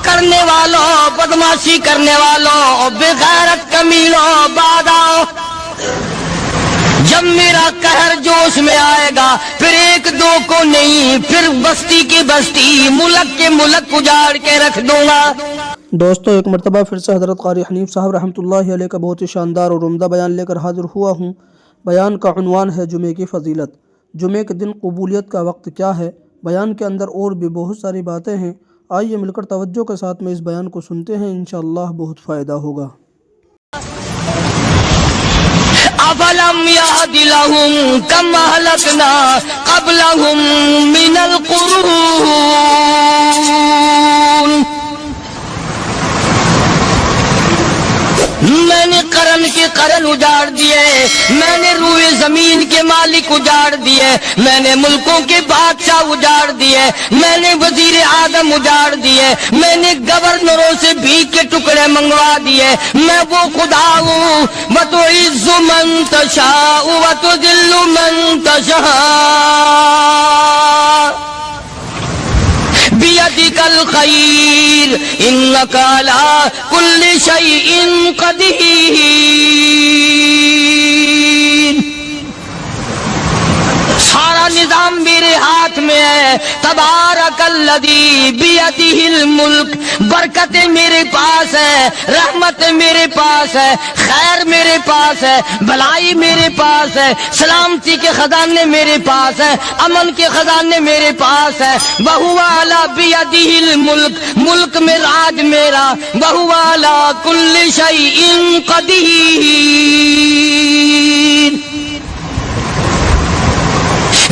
کرنے والوں، بدماشی کرنے والوں، بغیرت کمینوں، بعد آؤ۔ جب میرا قہر جوش میں آئے گا پھر ایک دو کو نہیں، پھر بستی کی بستی، ملک کے ملک اجاڑ کے رکھ دوں گا۔ دوستو ایک مرتبہ پھر سے حضرت قاری حنیف صاحب رحمۃ اللہ علیہ کا بہت ہی شاندار اور عمدہ بیان لے کر حاضر ہوا ہوں۔ بیان کا عنوان ہے جمعے کی فضیلت۔ جمعے کے دن قبولیت کا وقت کیا ہے؟ بیان کے اندر اور بھی بہت ساری باتیں ہیں، آئیے مل کر توجہ کے ساتھ میں اس بیان کو سنتے ہیں، انشاءاللہ بہت فائدہ ہوگا۔ افلم یہد لہم کم اہلکنا قبلہم من القرون، میں نے قرن کے قرن اجاڑ دیے، میں نے روئے زمین کے مالک اجاڑ دیے، میں نے ملکوں کے بادشاہ اجاڑ دیے، میں نے وزیر اعظم اجاڑ دیے، میں نے گورنروں سے بھیک کے ٹکڑے منگوا دیے۔ میں وہ خدا ہوں وَتُعِزُّ مَن تَشَاءُ وَتُذِلُّ مَن تَشَاءُ بِيَدِكَ الْخَيْرُ إِنَّكَ عَلَىٰ كُلِّ شَيْءٍ قَدِيرٌ۔ سارا نظام میرے ہاتھ میں ہے، تبارک الذی بیدہ الملک، برکتیں میرے پاس ہے، رحمت میرے پاس ہے، خیر میرے پاس ہے، بھلائی میرے پاس ہے، سلامتی کے خزانے میرے پاس ہے، امن کے خزانے میرے پاس ہے۔ وَهُوَ عَلَىٰ بِيَدِهِ الْمُلْک، ملک میں راج میرا، وَهُوَ عَلَىٰ كُلِّ شَيْءٍ قَدِيرٌ۔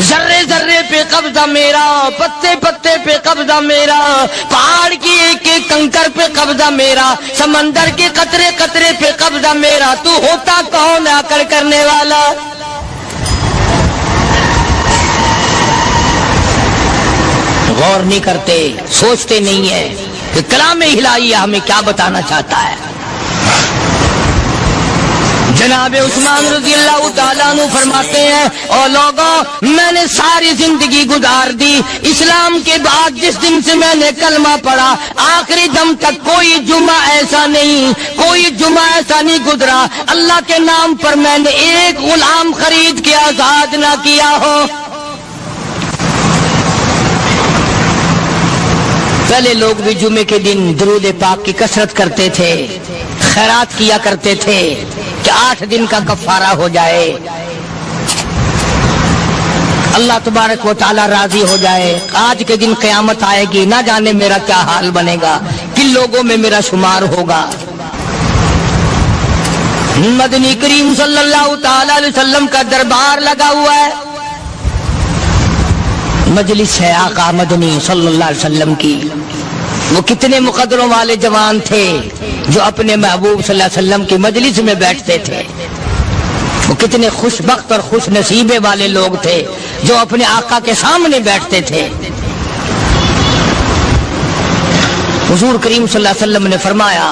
ذرے ذرے پہ قبضہ میرا، پتے پتے پہ قبضہ میرا، پہاڑ کی ایک ایک کنکر پہ قبضہ میرا، سمندر کے قطرے قطرے پہ قبضہ میرا۔ تو ہوتا کون ہے عقل کرنے والا؟ غور نہیں کرتے، سوچتے نہیں ہیں کہ کلام الہی ہمیں کیا بتانا چاہتا ہے۔ جناب عثمان رضی اللہ تعالیٰ عنہ فرماتے ہیں، او لوگوں، میں نے ساری زندگی گزار دی، اسلام کے بعد جس دن سے میں نے کلمہ پڑھا آخری دم تک کوئی جمعہ ایسا نہیں، کوئی جمعہ ایسا نہیں گزرا اللہ کے نام پر میں نے ایک غلام خرید کے آزاد نہ کیا ہو۔ پہلے لوگ بھی جمعے کے دن درود پاک کی کثرت کرتے تھے، خیرات کیا کرتے تھے کہ 8 دن کا کفارہ ہو جائے، اللہ تبارک و تعالی راضی ہو جائے۔ آج کے دن قیامت آئے گی، نہ جانے میرا کیا حال بنے گا، کن لوگوں میں میرا شمار ہوگا۔ مدنی کریم صلی اللہ تعالی علیہ وسلم کا دربار لگا ہوا ہے، مجلس ہے آقا مدنی صلی اللہ علیہ وسلم کی۔ وہ کتنے مقدروں والے جوان تھے جو اپنے محبوب صلی اللہ علیہ وسلم کی مجلس میں بیٹھتے تھے، وہ کتنے خوش بخت اور خوش نصیبے والے لوگ تھے جو اپنے آقا کے سامنے بیٹھتے تھے۔ حضور کریم صلی اللہ علیہ وسلم نے فرمایا،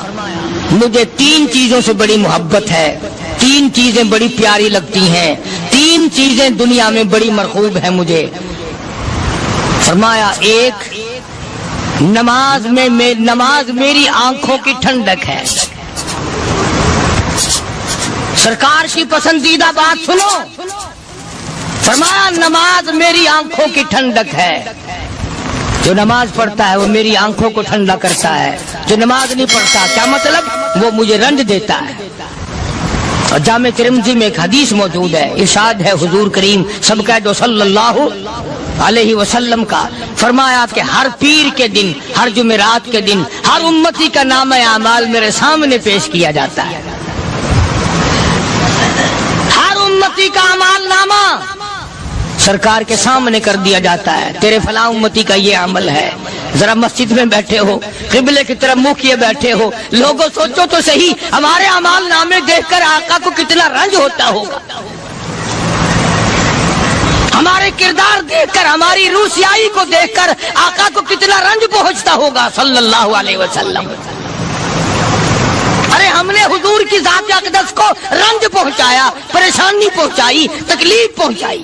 مجھے 3 چیزوں سے بڑی محبت ہے، 3 چیزیں بڑی پیاری لگتی ہیں، 3 چیزیں دنیا میں بڑی مرغوب ہیں مجھے۔ فرمایا، ایک نماز میری آنکھوں کی ٹھنڈک ہے۔ سرکار کی پسندیدہ بات سنو، فرمایا نماز میری آنکھوں کی ٹھنڈک ہے۔ جو نماز پڑھتا ہے وہ میری آنکھوں کو ٹھنڈا کرتا ہے، جو نماز نہیں پڑھتا کیا مطلب؟ وہ مجھے رنج دیتا ہے۔ اور جامع ترمذی میں ایک حدیث موجود ہے، ارشاد ہے حضور کریم سب کہہ دو صلی اللہ علیہ وسلم کا، فرمایا کہ ہر پیر کے دن، ہر جمعرات کے دن ہر امتی کا نامہ اعمال میرے سامنے پیش کیا جاتا ہے۔ ہر امتی کا اعمال نامہ سرکار کے سامنے کر دیا جاتا ہے، تیرے فلاں امتی کا یہ عمل ہے۔ ذرا مسجد میں بیٹھے ہو، قبلے کی طرف منہ کیے بیٹھے ہو، لوگوں سوچو تو صحیح ہمارے اعمال نامے دیکھ کر آقا کو کتنا رنج ہوتا ہوگا، ہمارے کردار دیکھ کر، ہماری روسیائی کو دیکھ کر آقا کو کتنا رنج پہنچتا ہوگا صلی اللہ علیہ وسلم۔ ارے ہم نے حضور کی ذات اقدس کو رنج پہنچایا، پریشانی پہنچائی، تکلیف پہنچائی۔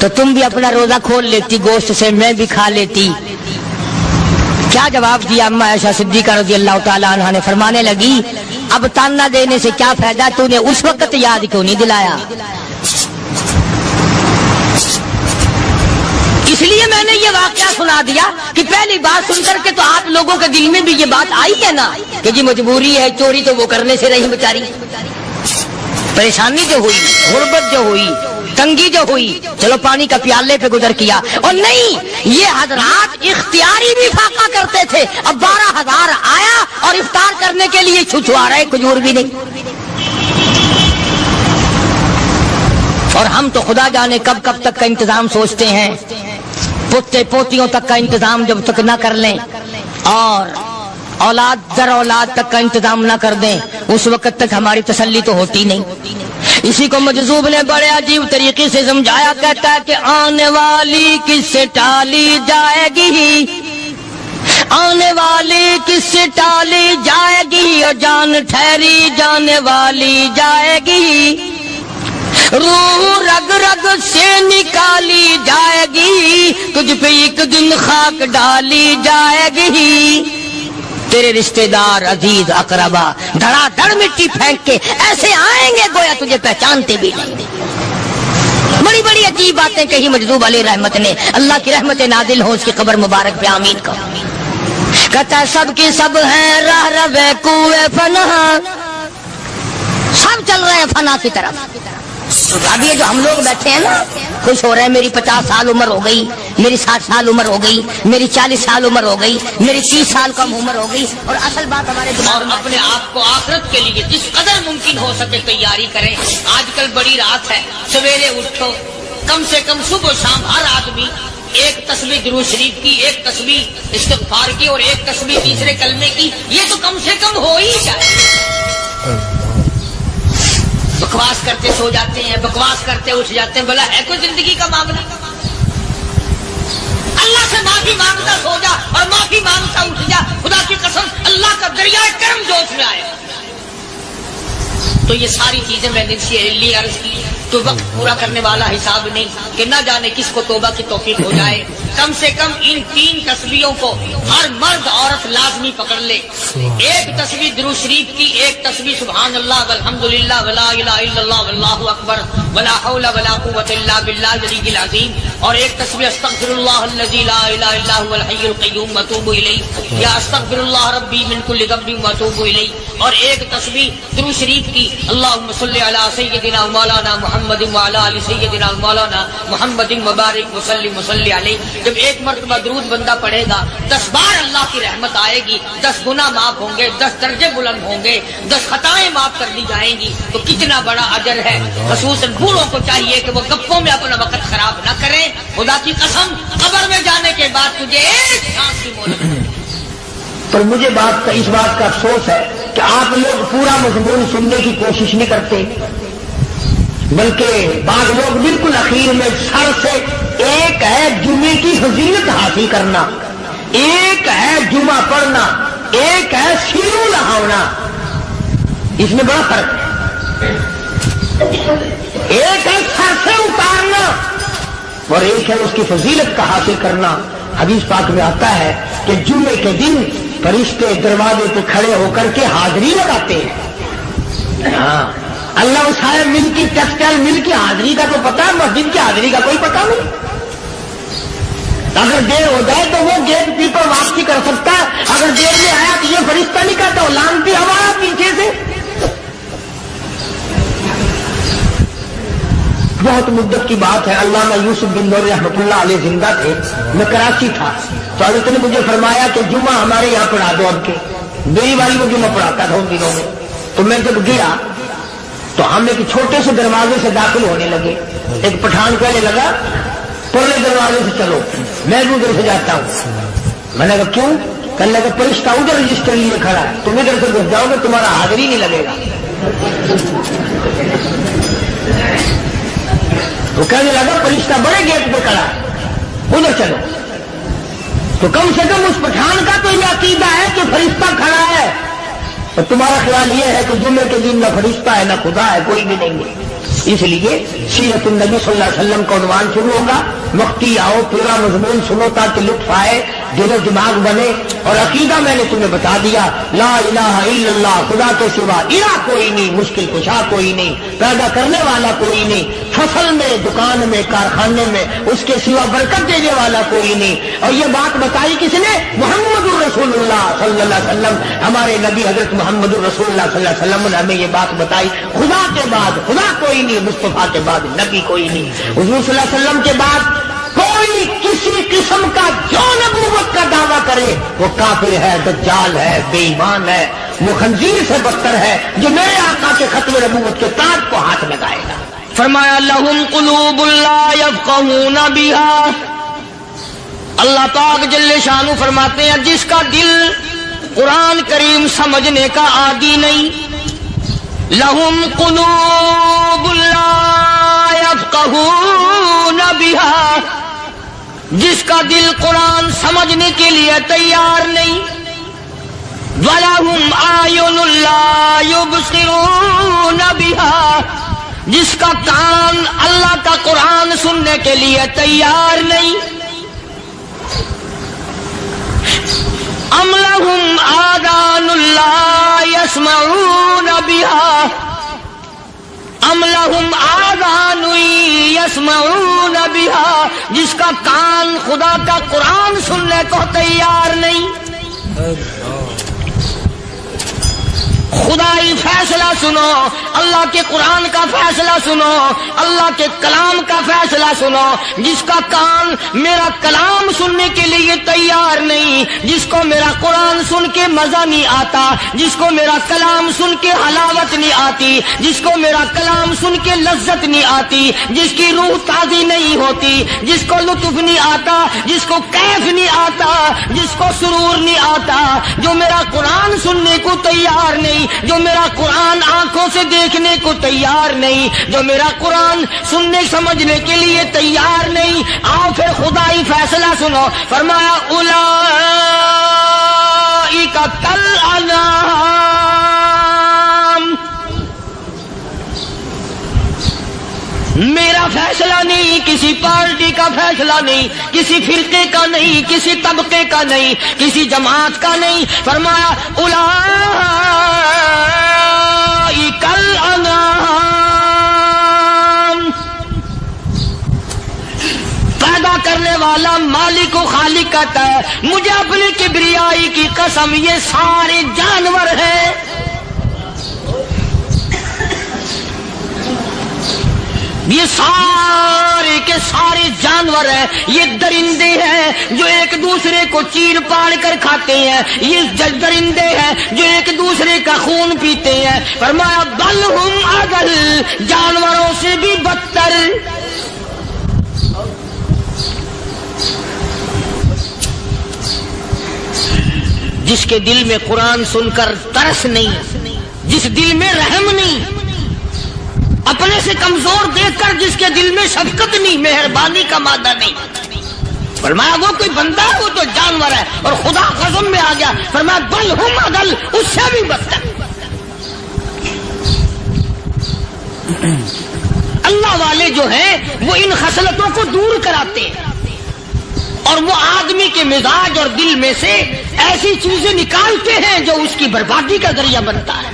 تو تم بھی اپنا روزہ کھول لیتی گوشت سے, میں بھی کھا لیتی. کیا جواب دیا اما عائشہ صدیقہ رضی اللہ تعالیٰ عنہ نے؟ فرمانے لگی اب تانا دینے سے کیا فائدہ, تو نے اس وقت یاد کیوں نہیں دلایا؟ اس لیے میں نے یہ واقعہ سنا دیا کہ پہلی بات سن کر کے تو آپ لوگوں کے دل میں بھی یہ بات آئی ہے نا کہ جی مجبوری ہے, چوری تو وہ کرنے سے رہی بیچاری, پریشانی جو ہوئی, غربت جو ہوئی, تنگی جو ہوئی, چلو پانی کا پیالے پہ گزر کیا. اور نہیں, یہ حضرات اختیاری بھی فاقہ کرتے تھے. اب 12,000 آیا اور افطار کرنے کے لیے چھچوا رہے, کھجور بھی نہیں. اور ہم تو خدا جانے کب کب تک کا انتظام سوچتے ہیں, پوتے پوتیوں تک کا انتظام جب تک نہ کر لیں اور اولاد در اولاد تک کا انتظام نہ کر دیں, اس وقت تک ہماری تسلی تو ہوتی نہیں. اسی کو مجذوب نے بڑے عجیب طریقے سے سمجھایا, کہتا ہے کہ آنے والی کس سے ٹالی جائے گی, آنے والی کس سے ٹالی جائے گی, اور جان ٹھہری جانے والی جائے گی, روح رگ رگ سے نکالی جائے گی, تجھ پہ ایک دن خاک ڈالی جائے گی. تیرے رشتہ دار عزیز اقربا دھڑا دھڑ مٹی پھینک کے ایسے آئیں گے گویا تجھے پہچانتے بھی نہیں. بڑی بڑی عجیب باتیں کہی مجذوب علیہ رحمت نے. اللہ کی رحمت نازل ہو اس کی قبر مبارک پہ آمین کہو. کہتا ہے سب کی سب ہیں راہ روے کوئے فنا, سب چل رہے ہیں فنا کی طرف. اب یہ جو ہم لوگ بیٹھے ہیں نا خوش ہو رہے ہیں, میری 50 سال عمر ہو گئی, میری 60 سال عمر ہو گئی, میری 40 سال عمر ہو گئی, میری 30 سال کم عمر ہو گئی. اور اصل بات ہمارے دماغ میں اپنے آپ کو آخرت کے لیے جس قدر ممکن ہو سکے تیاری کریں. آج کل بڑی رات ہے, سویرے اٹھو, کم سے کم صبح شام ہر آدمی ایک تسبیح درود شریف کی, ایک تسبیح استغفار کی, اور ایک تسبیح تیسرے کلمے کی. یہ تو کم سے کم ہو ہی جائے. بکواس کرتے سو جاتے ہیں, بکواس کرتے اٹھ جاتے ہیں. بھلا ہے کوئی زندگی کا معاملہ؟ اللہ سے معافی مانگتا سو جا اور معافی مانگتا اٹھ جا. خدا کی قسم اللہ کا دریائے کرم جوش میں آئے. تو یہ ساری چیزیں میں نے لیے عرض کی تو وقت پورا کرنے والا حساب نہیں کہ نہ جانے کس کو توبہ کی توفیق ہو جائے. کم سے کم ان 3 تسبیحوں کو ہر مرد عورت لازمی پکڑ لے. ایک تسبیح درود شریف کی, ایک تسبیح سبحان اللہ والحمدللہ ولا الہ الا اللہ واللہ اکبر ولا حول ولا قوت الا باللہ العلی العظیم, اور ایک تسبیح استغفر اللہ الذی لا الہ الا هو الحی القیوم واتوب الیہ یا استغفر اللہ ربی من کل ذنب واتوب الیہ, اور ایک تسبیح درود شریف کی اللہم صلی علی سیدنا مولانا محمد وعلی آل سیدنا مولانا محمد مبارک وسلم وصلی علیہ. جب ایک مرتبہ درود بندہ پڑھے گا 10 بار اللہ کی رحمت آئے گی, 10 گناہ معاف ہوں گے, 10 درجے بلند ہوں گے, 10 خطائیں معاف کر دی جائیں گی. تو کتنا بڑا اجر ہے. خصوصاً بوڑھوں کو چاہیے کہ وہ گپوں میں اپنا وقت خراب نہ کریں. خدا کی قسم قبر میں جانے کے بعد تجھے ایک سانس کی مہلت. پر مجھے اس بات کا افسوس ہے کہ آپ لوگ پورا مضمون سننے کی کوشش نہیں کرتے, بلکہ بعض لوگ بالکل اخیر میں سر سے, ایک ہے جمعے کی فضیلت حاصل کرنا, ایک ہے جمعہ پڑھنا, ایک ہے سیرو نہانا. اس میں بڑا فرق ہے. ایک ہے سر سے اتارنا اور ایک ہے اس کی فضیلت کا حاصل کرنا. حدیث پاک میں آتا ہے کہ جمعے کے دن فرشتے دروازے پہ کھڑے ہو کر کے حاضری لگاتے ہیں. ہاں, اللہ صاحب مل کی ٹیکسٹائل مل کی حاضری کا تو پتا ہے, مسجد کی حاضری کا کوئی پتا نہیں. اگر دیر ہو جائے تو وہ گیٹ کیپر واپسی کر سکتا ہے, اگر دیر میں آیا تو یہ فرشتہ نہیں کہتا, وہ لانتی ہمارا پیچھے سے. بہت مدت کی بات ہے, علامہ یوسف بن نور رحمۃ اللہ علیہ زندہ تھے. میں کراچی تھا تو حضرت نے مجھے فرمایا کہ جمعہ ہمارے یہاں پڑھا دو. اب کے میری والی وہ جمعہ پڑھاتا تھا ان دنوں میں. تو میں جب گیا تو ہم ایک چھوٹے سے دروازے سے داخل ہونے لگے. ایک پٹھان کہنے لگا پرلے دروازے سے چلو, میں بھی ادھر سے جاتا ہوں. میں نے کہا کیوں؟ کہنے لگا فرشتہ ادھر رجسٹر لیے کھڑا ہے, تم ادھر سے گھس جاؤ گے تمہارا حاضری نہیں لگے گا. وہ کہنے لگا فرشتہ بڑے گیٹ پہ کھڑا ہے, ادھر چلو. تو کم سے کم اس پٹھان کا تو یہ عقیدہ ہے کہ فرشتہ کھڑا ہے, اور تمہارا خیال یہ ہے کہ جمعے کے دن نہ فرشتہ ہے نہ خدا ہے, کوئی بھی نہیں ہے. اس لیے سیرت النبی صلی اللہ علیہ وسلم کا عنوان شروع ہوگا، وقتی آؤ پورا مضمون سنو تاکہ لطف آئے، دل و دماغ بنے، اور عقیدہ میں نے تمہیں بتا دیا، لا الہ الا اللہ، خدا کے سوا الہ کوئی نہیں، مشکل کشا کوئی نہیں، پیدا کرنے والا کوئی نہیں، فصل میں، دکان میں، کارخانے میں اس کے سوا برکت دینے والا کوئی نہیں۔ اور یہ بات بتائی کس نے؟ محمد الرسول اللہ صلی اللہ علیہ وسلم، ہمارے نبی حضرت محمد الرسول اللہ صلی اللہ علیہ وسلم نے ہمیں یہ بات بتائی، خدا کے بعد خدا کوئی نہیں، مصطفیٰ کے بعد نبی کوئی نہیں، حضور صلی اللہ علیہ وسلم کے بعد کوئی کسی قسم کا جو نبوت کا دعویٰ کرے وہ کافر ہے، دجال ہے، بے ایمان ہے، وہ خنزیر سے بدتر ہے جو میرے آقا کے ختم نبوت کے تاج کو ہاتھ لگائے گا۔ فرمایا لہم قلوب لا یفقہون بہا، اللہ پاک جل شانہ فرماتے ہیں جس کا دل قرآن کریم سمجھنے کا عادی نہیں، لہم قلوب لا یفقہون بہا، جس کا دل قرآن سمجھنے کے لیے تیار نہیں، وَلَهُمْ أَعْيُنٌ لَا يُبْصِرُونَ بِهَا، جس کا کان اللہ کا قرآن سننے کے لیے تیار نہیں، أَمْ لَهُمْ آذَانٌ لَا يَسْمَعُونَ بِهَا، ام لہم آذان یسمعون بہا، جس کا کان خدا کا قرآن سننے کو تیار نہیں۔ خدائی فیصلہ سنو، اللہ کے قرآن کا فیصلہ سنو، اللہ کے کلام کا فیصلہ سنو، جس کا کان میرا کلام سننے کے لیے تیار نہیں، جس کو میرا قرآن سن کے مزہ نہیں آتا، جس کو میرا کلام سن کے حلاوت نہیں آتی، جس کو میرا کلام سن کے لذت نہیں آتی، جس کی روح تازی نہیں ہوتی، جس کو لطف نہیں آتا، جس کو کیف نہیں آتا، جس کو سرور نہیں آتا، جو میرا قرآن سننے کو تیار نہیں، جو میرا قرآن آنکھوں سے دیکھنے کو تیار نہیں، جو میرا قرآن سننے سمجھنے کے لیے تیار نہیں، آؤ پھر خدائی فیصلہ سنو۔ فرمایا اولئک کالانعام، میرا فیصلہ نہیں، کسی پارٹی کا فیصلہ نہیں، کسی فرقے کا نہیں، کسی طبقے کا نہیں، کسی جماعت کا نہیں، فرمایا اولئک الانعام، پیدا کرنے والا مالک و خالق کہتا ہے مجھے اپنی کبریائی کی قسم یہ سارے جانور ہیں، یہ سارے کے سارے جانور ہیں، یہ درندے ہیں جو ایک دوسرے کو چیر پاڑ کر کھاتے ہیں، یہ درندے ہیں جو ایک دوسرے کا خون پیتے ہیں۔ فرمایا بل ہم اضل، جانوروں سے بھی بدتر۔ جس کے دل میں قرآن سن کر ترس نہیں، جس دل میں رحم نہیں، اپنے سے کمزور دیکھ کر جس کے دل میں شفقت نہیں، مہربانی کا مادہ نہیں، فرمایا وہ کوئی بندہ ہے، وہ تو جانور ہے۔ اور خدا قسم میں آ گیا، فرمایا بل ہم اضل، اس سے بھی بدتر۔ اللہ والے جو ہیں وہ ان خصلتوں کو دور کراتے ہیں، اور وہ آدمی کے مزاج اور دل میں سے ایسی چیزیں نکالتے ہیں جو اس کی بربادی کا ذریعہ بنتا ہے۔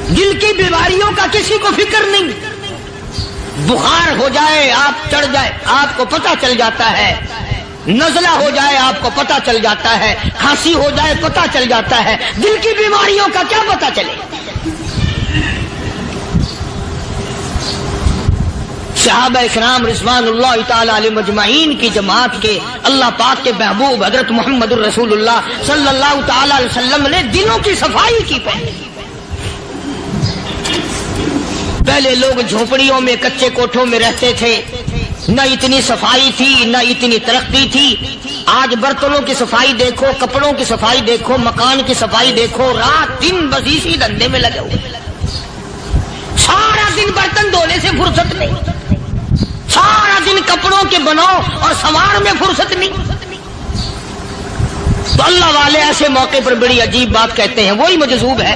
دل کی بیماریوں کا کسی کو فکر نہیں، بخار ہو جائے آپ چڑھ جائے آپ کو پتہ چل جاتا ہے، نزلہ ہو جائے آپ کو پتہ چل جاتا ہے، کھانسی ہو جائے پتہ چل جاتا ہے، دل کی بیماریوں کا کیا پتہ چلے؟ صحابہ اکرام رضوان اللہ تعالی علیہم اجمعین کی جماعت کے اللہ پاک کے محبوب حضرت محمد الرسول اللہ صلی اللہ تعالی علیہ وسلم نے دلوں کی صفائی کی پہلے لوگ جھونپڑیوں میں کچے کوٹھوں میں رہتے تھے، نہ اتنی صفائی تھی نہ اتنی ترقی تھی۔ آج برتنوں کی صفائی دیکھو، کپڑوں کی صفائی دیکھو، مکان کی صفائی دیکھو، رات دن بس اسی دھندے میں لگے ہوئے، سارا دن برتن دھونے سے فرصت نہیں، سارا دن کپڑوں کے بناؤ اور سنوار میں فرصت نہیں۔ تو اللہ والے ایسے موقع پر بڑی عجیب بات کہتے ہیں، وہی مجذوب ہے،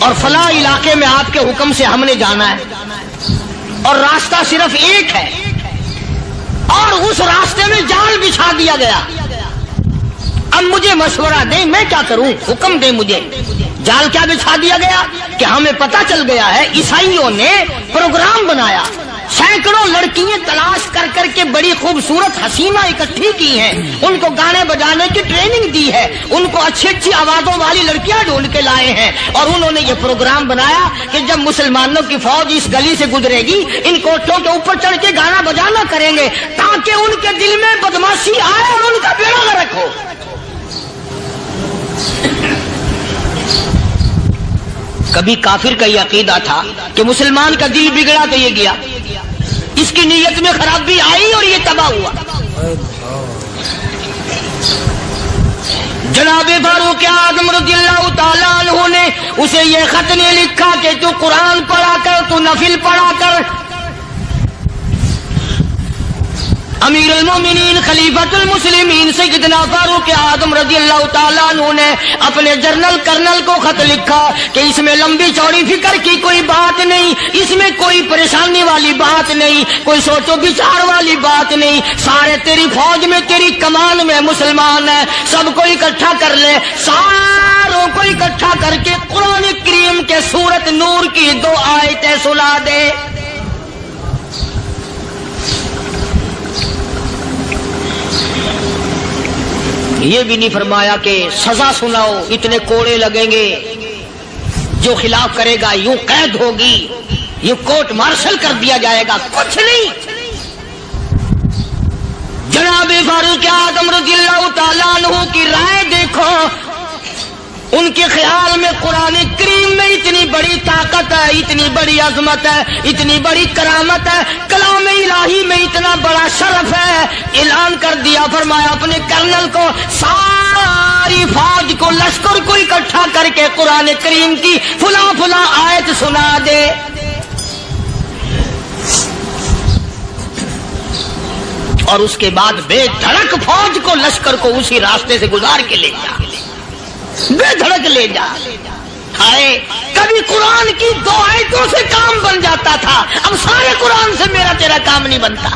اور فلاں علاقے میں آپ کے حکم سے ہم نے جانا ہے اور راستہ صرف ایک ہے اور اس راستے میں جال بچھا دیا گیا. اب مجھے مشورہ دیں میں کیا کروں, حکم دیں مجھے. جال کیا بچھا دیا گیا کہ ہمیں پتہ چل گیا ہے عیسائیوں نے پروگرام بنایا, سینکڑوں لڑکیاں تلاش کر کر کے بڑی خوبصورت حسینہ اکٹھی کی ہیں, ان کو گانے بجانے کی ٹریننگ دی ہے, ان کو اچھی اچھی آوازوں والی لڑکیاں ڈھونڈ کے لائے ہیں اور انہوں نے یہ پروگرام بنایا کہ جب مسلمانوں کی فوج اس گلی سے گزرے گی ان کوٹھوں کے اوپر چڑھ کے گانا بجانا کریں گے تاکہ ان کے دل میں بدماشی آئے اور ان کا بیڑا غرق ہو. کبھی کافر کا یہ عقیدہ تھا کہ مسلمان کا دل بگڑا تو یہ گیا, اس کی نیت میں خرابی آئی اور یہ تباہ ہوا. جناب فاروق اعظم رضی اللہ تعالیٰ عنہ نے اسے یہ خط نے لکھا کہ تو قرآن پڑھا کر, تو نفل پڑھا کر. امیر المومنین خلیفۃ المسلمین سیدنا فاروق اعظم رضی اللہ تعالیٰ عنہ نے اپنے جنرل کرنل کو خط لکھا کہ اس میں لمبی چوڑی فکر کی کوئی بات نہیں, اس میں کوئی پریشانی والی بات نہیں, کوئی سوچ و بچار والی بات نہیں. سارے تیری فوج میں تیری کمان میں مسلمان ہیں, سب کو اکٹھا کر لے, ساروں کو اکٹھا کر کے قرآن کریم کے سورت نور کی 2 آیتیں سنا دے. یہ بھی نہیں فرمایا کہ سزا سناؤ, اتنے کوڑے لگیں گے, جو خلاف کرے گا یوں قید ہوگی, یوں کورٹ مارشل کر دیا جائے گا, کچھ نہیں. جناب فاروق اعظم رضی اللہ تعالیٰ عنہ کی رائے دیکھو, ان کے خیال میں قرآن کریم میں اتنی بڑی طاقت ہے, اتنی بڑی عظمت ہے, اتنی بڑی کرامت ہے, کلام الہی میں اتنا بڑا شرف ہے. اعلان کر دیا, فرمایا اپنے کرنل کو ساری فوج کو لشکر کو اکٹھا کر کے قرآن کریم کی فلاں فلاں آیت سنا دے. اور اس کے بعد بے دھڑک فوج کو لشکر کو اسی راستے سے گزار کے لے جا, بے دھڑک لے جا. ہائے کبھی قرآن کی 2 آیتوں سے کام بن جاتا تھا, اب سارے قرآن سے میرا تیرا کام نہیں بنتا.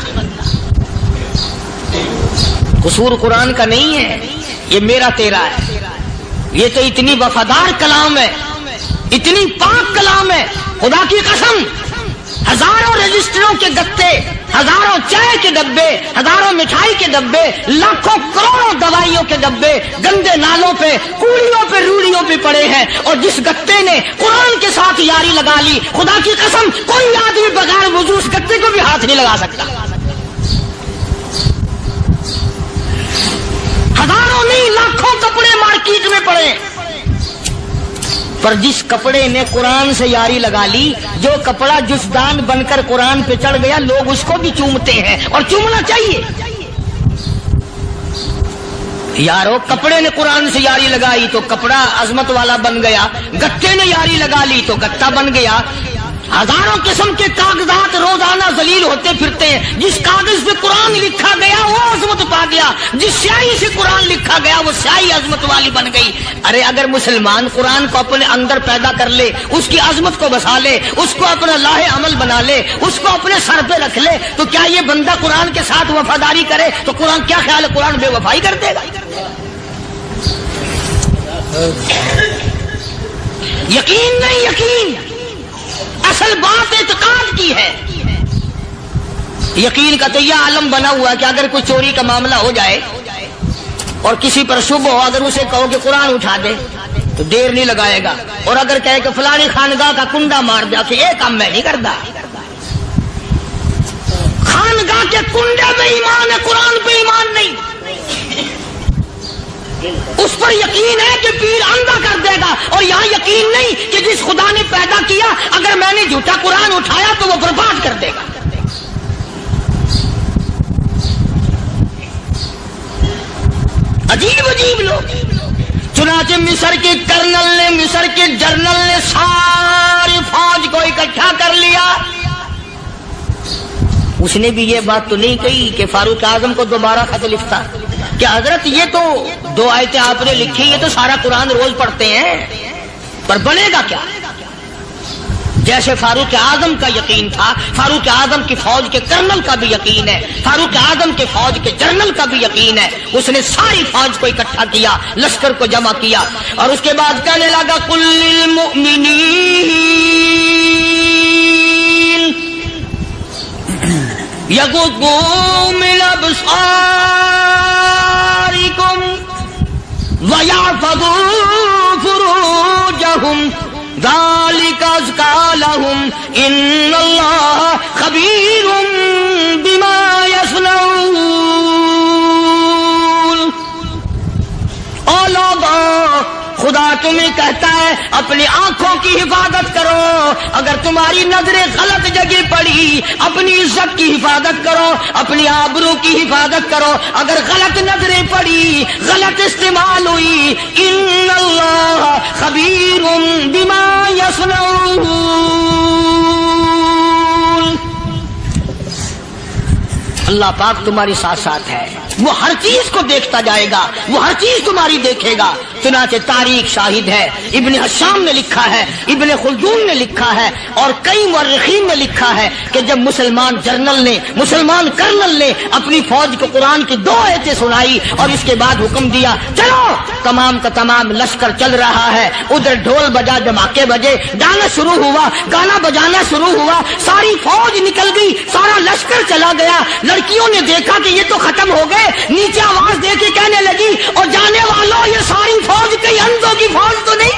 قصور قرآن کا نہیں ہے, یہ میرا تیرا ہے. یہ تو اتنی وفادار کلام ہے, اتنی پاک کلام ہے, خدا کی قسم. ہزاروں رجسٹروں کے گتے, ہزاروں چائے کے ڈبے, ہزاروں مٹھائی کے ڈبے, لاکھوں کروڑوں دوائیوں کے ڈبے گندے نالوں پہ, کوڑیوں پہ, روڑیوں پہ پڑے ہیں, اور جس گتے نے قرآن کے ساتھ یاری لگا لی, خدا کی قسم کوئی آدمی بغیر وضو اس گتے کو بھی ہاتھ نہیں لگا سکتا. ہزاروں نہیں لاکھوں کپڑے مارکیٹ میں پڑے, پر جس کپڑے نے قرآن سے یاری لگا لی, جو کپڑا جسدان بن کر قرآن پہ چڑھ گیا, لوگ اس کو بھی چومتے ہیں اور چومنا چاہیے. یارو کپڑے نے قرآن سے یاری لگائی تو کپڑا عظمت والا بن گیا, گتے نے یاری لگا لی تو گتا بن گیا. ہزاروں قسم کے کاغذات روزانہ ذلیل ہوتے پھرتے ہیں, جس کاغذ پہ قرآن لکھا گیا وہ عظمت پا گیا, جس سیاہی سے قرآن لکھا گیا وہ سیاہی عظمت والی بن گئی. ارے اگر مسلمان قرآن کو اپنے اندر پیدا کر لے, اس کی عظمت کو بسا لے, اس کو اپنا لاہ عمل بنا لے, اس کو اپنے سر پہ رکھ لے, تو کیا یہ بندہ قرآن کے ساتھ وفاداری کرے تو قرآن کیا خیال ہے, قرآن بے وفائی کر دے گا؟ یقین نہیں, یقین اصل بات اعتقاد کی ہے. یقین کا تو یہ عالم بنا ہوا ہے کہ اگر کوئی چوری کا معاملہ ہو جائے اور کسی پر شبہ ہو, اگر اسے کہو کہ قرآن اٹھا دے تو دیر نہیں لگائے گا, اور اگر کہے کہ فلانی خانگاہ کا کنڈا مار دیا کہ یہ کام میں نہیں کرتا. خانگاہ کے کنڈے میں ایمان ہے, قرآن پہ ایمان نہیں. اس پر یقین ہے کہ پیر اندھا کر دے گا, اور یہاں یقین نہیں کہ جس خدا نے پیدا کیا اگر میں نے جھوٹا قرآن اٹھایا تو وہ برباد کر دے گا. عجیب عجیب لوگ. چنانچہ مصر کے کرنل نے, مصر کے جنرل نے ساری فوج کو اکٹھا کر لیا. اس نے بھی یہ بات تو نہیں کہی کہ فاروق اعظم کو دوبارہ خط لکھتا کہ حضرت یہ تو 2 آیتیں آپ نے لکھی, یہ تو سارا قرآن روز پڑھتے ہیں, پر بنے گا کیا؟ جیسے فاروق اعظم کا یقین تھا، فاروق اعظم کی فوج کے کرنل کا بھی یقین ہے، فاروق اعظم کے فوج کے جنرل کا بھی یقین ہے. اس نے ساری فوج کو اکٹھا کیا، لشکر کو جمع کیا، اور اس کے بعد کہنے لگا قل للمؤمنین یغضوا من ابصارکم وَيَحْفَظُوا فُرُوجَهُمْ ذَلِكَ أَزْكَىٰ لَهُمْ إِنَّ اللَّهَ خَبِيرٌ بِمَا يَصْنَعُونَ. او لوگوں، خدا تمہیں کہتا ہے اپنی آنکھوں کی حفاظت کرو. اگر تمہاری نظریں غلط جگہ پڑی، اپنی عزت کی حفاظت کرو، اپنی آبرو کی حفاظت کرو. اگر غلط نظریں پڑی، غلط استعمال ہوئی، ان اللہ خبیر بما یصنعون. اللہ پاک تمہاری ساتھ ساتھ ہے، وہ ہر چیز کو دیکھتا جائے گا، وہ ہر چیز تمہاری دیکھے گا. چنانچہ تاریخ شاہد ہے، ابن حشام نے لکھا ہے، ابن خلدون نے لکھا ہے، اور کئی مورخین نے لکھا ہے کہ جب مسلمان جنرل نے، مسلمان کرنل نے اپنی فوج کو قرآن کی 2 آیتیں سنائی اور اس کے بعد حکم دیا چلو، تمام کا تمام لشکر چل رہا ہے. ادھر ڈھول بجا، دھماکے بجے، گانا شروع ہوا، گانا بجانا شروع ہوا، ساری فوج نکل گئی، سارا لشکر چلا گیا. لڑکیوں نے دیکھا کہ یہ تو ختم ہو گئے، نیچے آواز دے کے کہنے لگی اور جانے والوں یہ ساری فوج کئی اندھوں کی فوج تو نہیں؟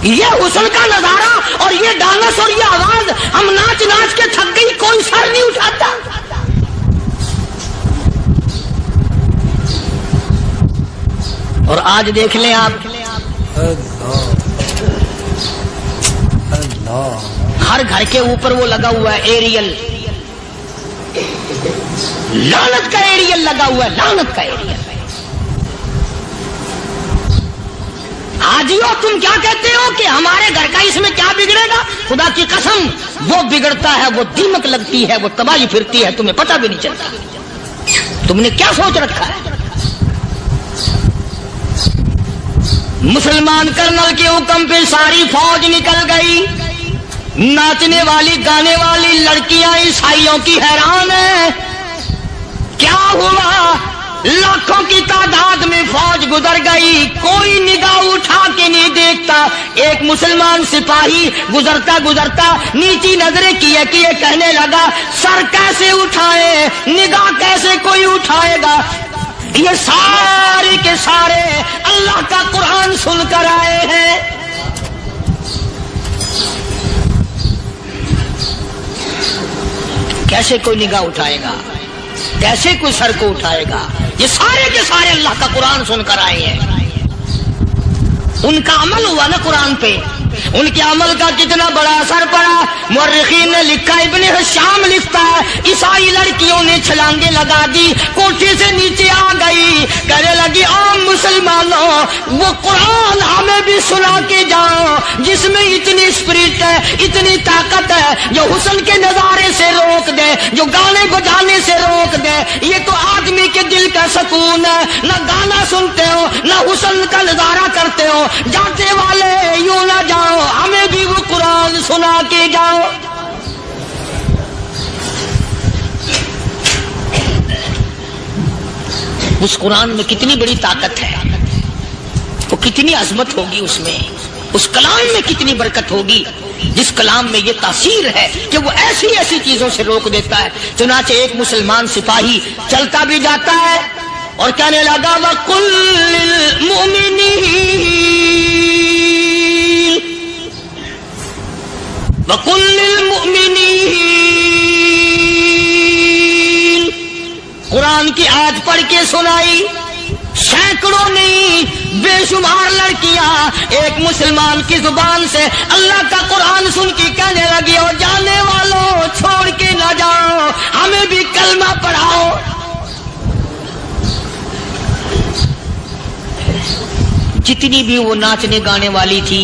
یہ حسن کا نظارہ اور یہ ڈانس اور یہ آواز، ہم ناچ ناچ کے تھک گئی، کوئی سر نہیں اٹھاتا. اور آج دیکھ لیں آپ، ہر گھر کے اوپر وہ لگا ہوا ہے ایریل، لعنت کا ایریل لگا ہوا ہے، لعنت کا ایریل. حاجیو تم کیا کہتے ہو کہ ہمارے گھر کا اس میں کیا بگڑے گا؟ خدا کی قسم وہ بگڑتا ہے، وہ دیمک لگتی ہے، وہ تباہی پھرتی ہے، تمہیں پتہ بھی نہیں چلتا. تم نے کیا سوچ رکھا ہے؟ مسلمان کرنل کے حکم پہ ساری فوج نکل گئی. ناچنے والی گانے والی لڑکیاں عیسائیوں کی حیران ہیں. کیا ہوا؟ لاکھوں کی تعداد میں فوج گزر گئی، کوئی نگاہ اٹھا کے نہیں دیکھتا. ایک مسلمان سپاہی گزرتا گزرتا نیچی نظریں کیے کہنے لگا سر کیسے اٹھائے، نگاہ کیسے کوئی اٹھائے گا؟ یہ سارے کے سارے اللہ کا قرآن سن کر آئے ہیں. کیسے کوئی نگاہ اٹھائے گا؟ کیسے کوئی سر کو اٹھائے گا؟ یہ سارے کے سارے اللہ کا قرآن سن کر آئے ہیں. ان کا عمل ہوا نا قرآن پہ، ان کے عمل کا کتنا بڑا اثر پڑا. مورخین نے لکھا، ابن حشام لکھتا ہے عیسائی لڑکیوں نے چھلانگیں لگا دی، کوٹھی سے نیچے آ گئی، کہنے لگی عام مسلمانوں وہ قرآن ہمیں بھی سنا کے جاؤ جس میں اتنی اسپرٹ ہے، اتنی طاقت ہے، جو حسن کے نظارے سے روک دے، جو گانے بجانے سے روک دے. یہ تو آدمی کے دل کا سکون ہے. نہ گانا سنتے ہو، نہ حسن کا نظارہ کرتے ہو. جاتے والے یوں نہ جاؤ، ہمیں بھی وہ قرآن سنا کے جاؤ. اس قرآن میں کتنی بڑی طاقت ہے، وہ کتنی عظمت ہوگی اس میں، اس کلام میں کتنی برکت ہوگی، جس کلام میں یہ تاثیر ہے کہ وہ ایسی ایسی چیزوں سے روک دیتا ہے. چنانچہ ایک مسلمان سپاہی چلتا بھی جاتا ہے اور کہنے لگا وَقُلْ لِلْمُؤْمِنِينَ وَقُلْ لِلْمُؤْمِنِينَ. قرآن کی آیت پڑھ کے سنائی. سینکڑوں نہیں بے شمار لڑکیاں ایک مسلمان کی زبان سے اللہ کا قرآن سن کے کہنے لگی اور جانے والوں چھوڑ کے نہ جاؤ، ہمیں بھی کلمہ پڑھاؤ. جتنی بھی وہ ناچنے گانے والی تھی